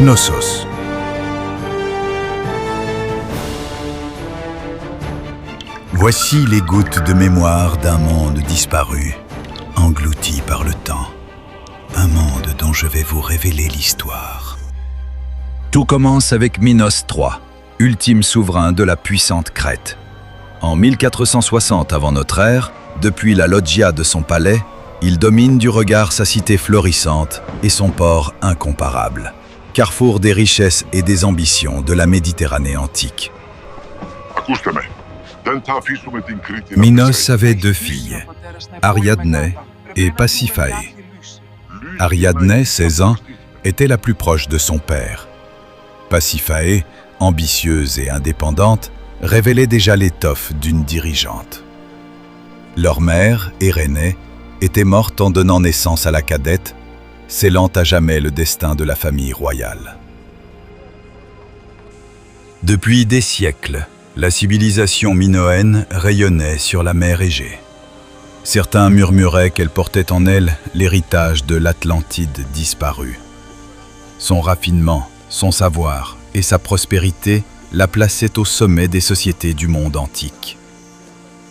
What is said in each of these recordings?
Knossos. Voici les gouttes de mémoire d'un monde disparu, englouti par le temps. Un monde dont je vais vous révéler l'histoire. Tout commence avec Minos III, ultime souverain de la puissante Crète. En 1460 avant notre ère, depuis la loggia de son palais, il domine du regard sa cité florissante et son port incomparable, carrefour des richesses et des ambitions de la Méditerranée antique. Minos avait deux filles, Ariadné et Pasiphaé. Ariadné, 16 ans, était la plus proche de son père. Pasiphaé, ambitieuse et indépendante, révélait déjà l'étoffe d'une dirigeante. Leur mère, Érénée, était morte en donnant naissance à la cadette, scellant à jamais le destin de la famille royale. Depuis des siècles, la civilisation minoenne rayonnait sur la mer Égée. Certains murmuraient qu'elle portait en elle l'héritage de l'Atlantide disparue. Son raffinement, son savoir et sa prospérité la plaçaient au sommet des sociétés du monde antique.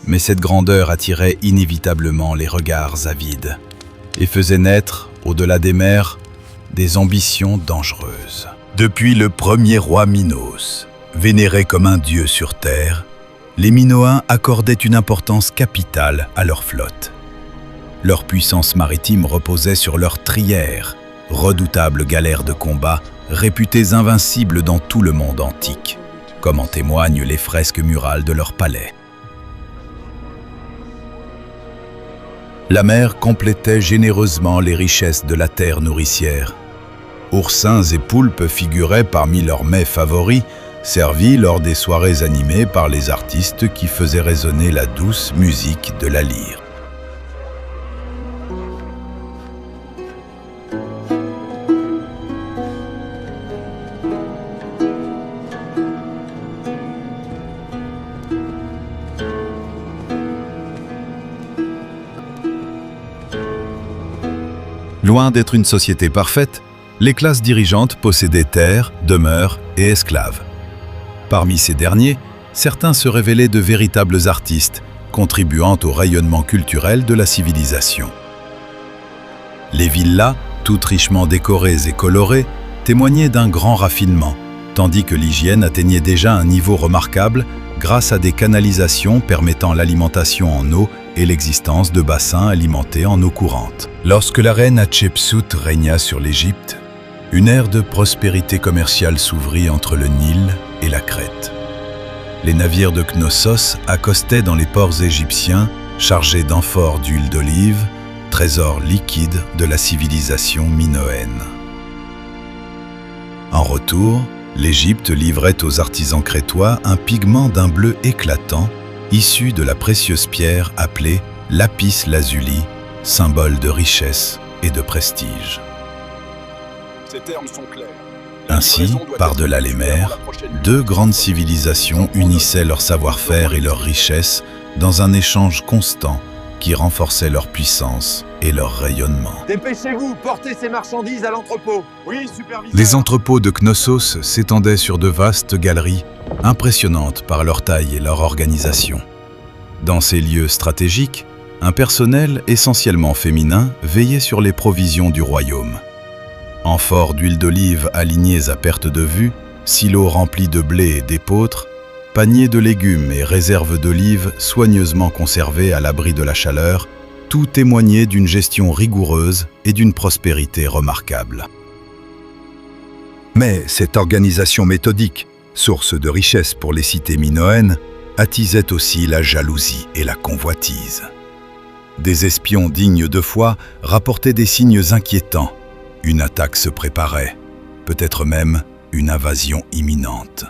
Mais cette grandeur attirait inévitablement les regards avides et faisait naître, au-delà des mers, des ambitions dangereuses. Depuis le premier roi Minos, vénéré comme un dieu sur terre, les Minoens accordaient une importance capitale à leur flotte. Leur puissance maritime reposait sur leurs trières, redoutables galères de combat, réputées invincibles dans tout le monde antique, comme en témoignent les fresques murales de leur palais. La mer complétait généreusement les richesses de la terre nourricière. Oursins et poulpes figuraient parmi leurs mets favoris, servis lors des soirées animées par les artistes qui faisaient résonner la douce musique de la lyre. Loin d'être une société parfaite, les classes dirigeantes possédaient terres, demeures et esclaves. Parmi ces derniers, certains se révélaient de véritables artistes, contribuant au rayonnement culturel de la civilisation. Les villas, toutes richement décorées et colorées, témoignaient d'un grand raffinement, tandis que l'hygiène atteignait déjà un niveau remarquable grâce à des canalisations permettant l'alimentation en eau et l'existence de bassins alimentés en eau courante. Lorsque la reine Hatshepsut régna sur l'Égypte, une ère de prospérité commerciale s'ouvrit entre le Nil et la Crète. Les navires de Knossos accostaient dans les ports égyptiens chargés d'amphores d'huile d'olive, trésor liquide de la civilisation minoenne. En retour, l'Égypte livrait aux artisans crétois un pigment d'un bleu éclatant, issu de la précieuse pierre appelée lapis lazuli, symbole de richesse et de prestige. Ces termes sont clairs. Ainsi, par-delà les mers, deux grandes civilisations unissaient leur savoir-faire et leur richesse dans un échange constant qui renforçait leur puissance et leur rayonnement. Dépêchez-vous, portez ces marchandises à l'entrepôt. Oui, superviseur. Les entrepôts de Knossos s'étendaient sur de vastes galeries, impressionnantes par leur taille et leur organisation. Dans ces lieux stratégiques, un personnel essentiellement féminin veillait sur les provisions du royaume. Amphores d'huile d'olive alignés à perte de vue, silos remplis de blé et d'épeautres, paniers de légumes et réserves d'olives soigneusement conservées à l'abri de la chaleur, tout témoignait d'une gestion rigoureuse et d'une prospérité remarquable. Mais cette organisation méthodique, source de richesse pour les cités minoennes, attisait aussi la jalousie et la convoitise. Des espions dignes de foi rapportaient des signes inquiétants. Une attaque se préparait, peut-être même une invasion imminente.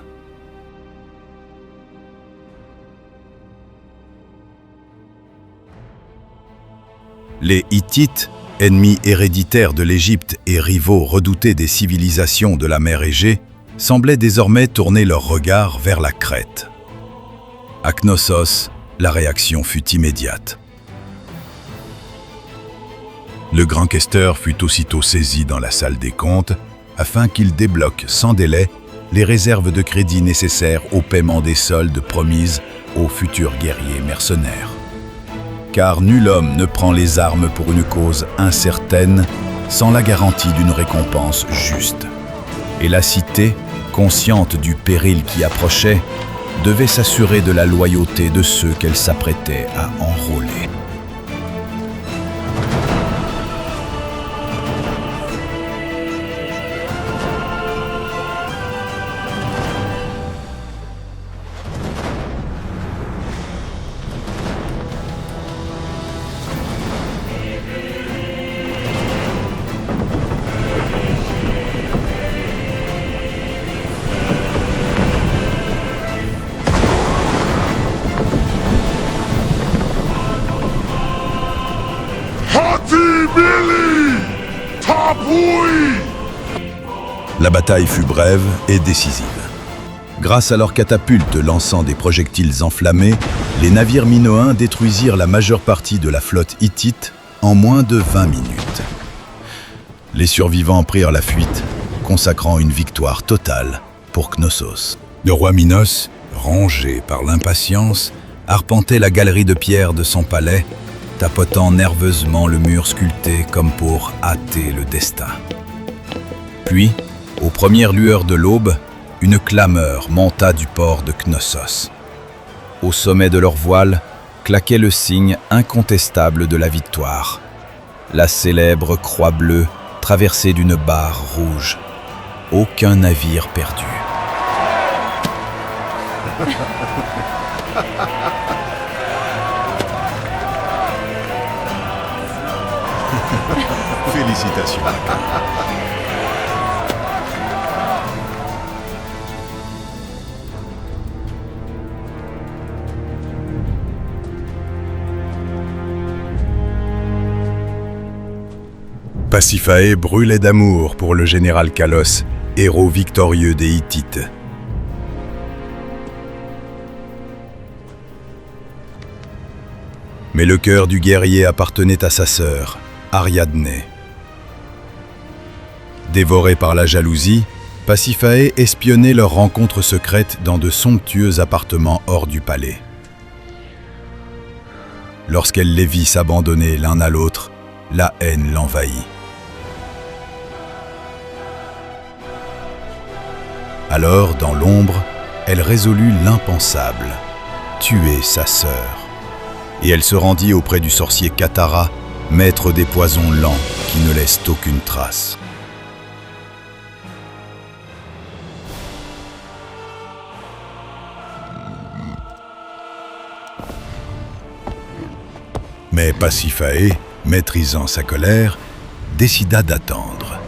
Les Hittites, ennemis héréditaires de l'Égypte et rivaux redoutés des civilisations de la mer Égée, semblaient désormais tourner leur regard vers la Crète. À Knossos, la réaction fut immédiate. Le grand questeur fut aussitôt saisi dans la salle des comptes afin qu'il débloque sans délai les réserves de crédit nécessaires au paiement des soldes promises aux futurs guerriers mercenaires. Car nul homme ne prend les armes pour une cause incertaine sans la garantie d'une récompense juste. Et la cité, consciente du péril qui approchait, devait s'assurer de la loyauté de ceux qu'elle s'apprêtait à enrôler. La bataille fut brève et décisive. Grâce à leurs catapultes lançant des projectiles enflammés, les navires minoens détruisirent la majeure partie de la flotte hittite en moins de 20 minutes. Les survivants prirent la fuite, consacrant une victoire totale pour Knossos. Le roi Minos, rongé par l'impatience, arpentait la galerie de pierre de son palais, tapotant nerveusement le mur sculpté comme pour hâter le destin. Puis, aux premières lueurs de l'aube, une clameur monta du port de Knossos. Au sommet de leur voile, claquait le signe incontestable de la victoire. La célèbre croix bleue traversée d'une barre rouge. Aucun navire perdu. Félicitations. Pasiphae brûlait d'amour pour le général Kalos, héros victorieux des Hittites. Mais le cœur du guerrier appartenait à sa sœur, Ariadné. Dévoré par la jalousie, Pasiphae espionnait leur rencontre secrète dans de somptueux appartements hors du palais. Lorsqu'elle les vit s'abandonner l'un à l'autre, la haine l'envahit. Alors, dans l'ombre, elle résolut l'impensable, tuer sa sœur. Et elle se rendit auprès du sorcier Katara, maître des poisons lents qui ne laissent aucune trace. Mais Pasiphae, maîtrisant sa colère, décida d'attendre.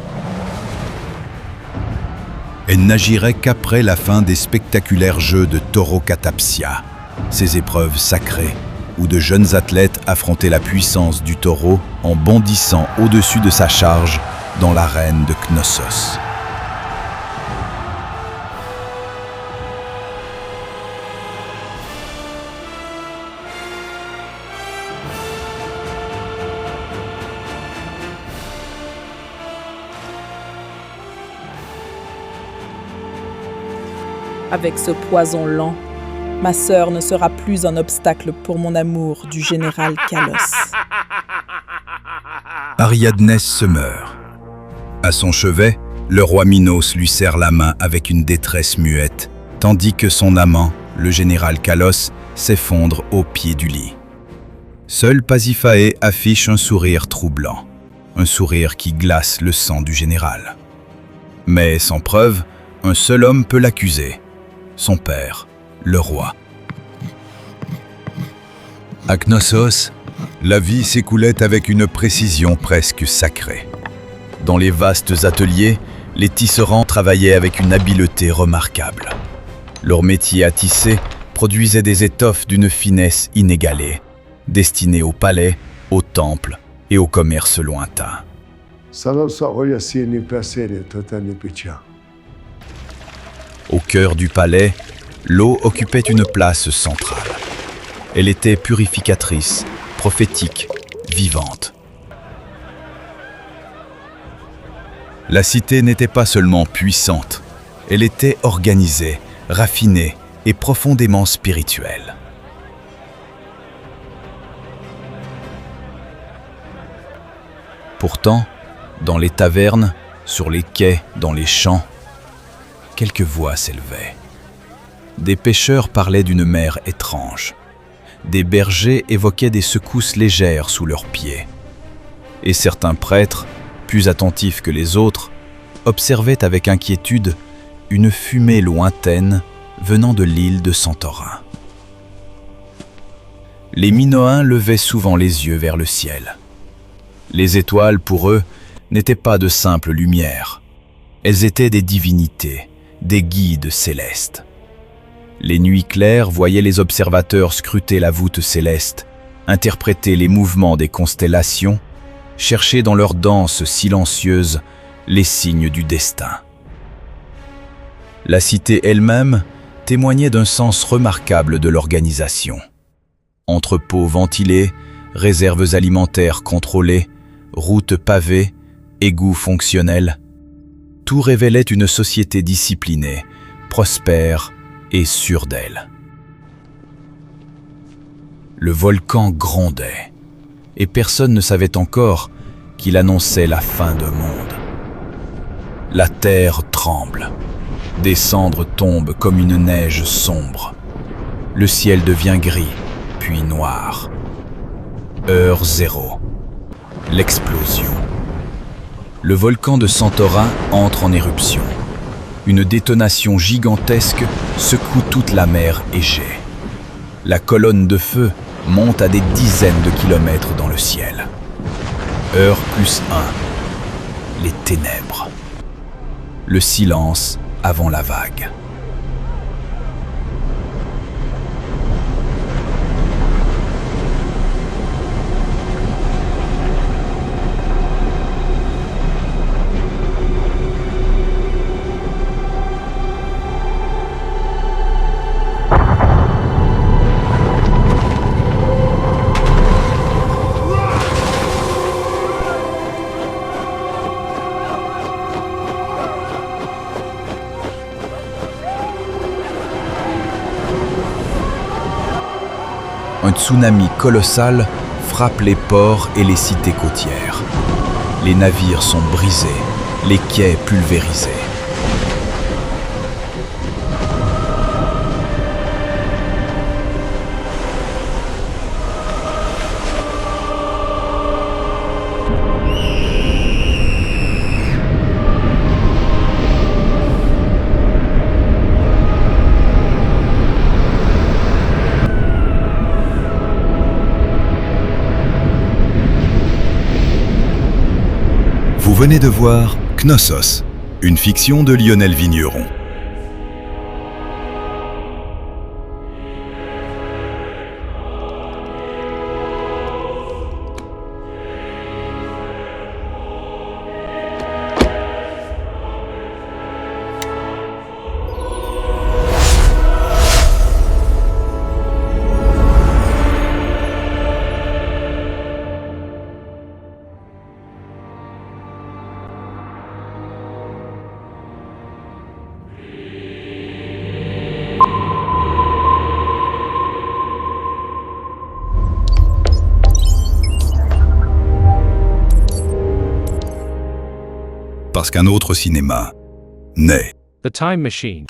Elle n'agirait qu'après la fin des spectaculaires jeux de Taurocatapsia, ces épreuves sacrées où de jeunes athlètes affrontaient la puissance du taureau en bondissant au-dessus de sa charge dans l'arène de Knossos. Avec ce poison lent, ma sœur ne sera plus un obstacle pour mon amour du général Kalos. Ariadnès se meurt. À son chevet, le roi Minos lui serre la main avec une détresse muette, tandis que son amant, le général Kalos, s'effondre au pied du lit. Seul Pasiphae affiche un sourire troublant, un sourire qui glace le sang du général. Mais sans preuve, un seul homme peut l'accuser, son père, le roi. À Knossos, la vie s'écoulait avec une précision presque sacrée. Dans les vastes ateliers, les tisserands travaillaient avec une habileté remarquable. Leur métier à tisser produisait des étoffes d'une finesse inégalée, destinées au palais, au temple et au commerce lointain. Au cœur du palais, l'eau occupait une place centrale. Elle était purificatrice, prophétique, vivante. La cité n'était pas seulement puissante, elle était organisée, raffinée et profondément spirituelle. Pourtant, dans les tavernes, sur les quais, dans les champs, quelques voix s'élevaient. Des pêcheurs parlaient d'une mer étrange. Des bergers évoquaient des secousses légères sous leurs pieds. Et certains prêtres, plus attentifs que les autres, observaient avec inquiétude une fumée lointaine venant de l'île de Santorin. Les Minoens levaient souvent les yeux vers le ciel. Les étoiles, pour eux, n'étaient pas de simples lumières. Elles étaient des divinités, des guides célestes. Les nuits claires voyaient les observateurs scruter la voûte céleste, interpréter les mouvements des constellations, chercher dans leur danse silencieuse les signes du destin. La cité elle-même témoignait d'un sens remarquable de l'organisation. Entrepôts ventilés, réserves alimentaires contrôlées, routes pavées, égouts fonctionnels, tout révélait une société disciplinée, prospère et sûre d'elle. Le volcan grondait, et personne ne savait encore qu'il annonçait la fin d'un monde. La terre tremble, des cendres tombent comme une neige sombre. Le ciel devient gris, puis noir. Heure zéro. L'explosion. Le volcan de Santorin entre en éruption. Une détonation gigantesque secoue toute la mer Égée. La colonne de feu monte à des dizaines de kilomètres dans le ciel. Heure +1. Les ténèbres. Le silence avant la vague. Un tsunami colossal frappe les ports et les cités côtières. Les navires sont brisés, les quais pulvérisés. Vous venez de voir Knossos, une fiction de Lionel Vigneron. Parce qu'un autre cinéma naît. The Time Machine.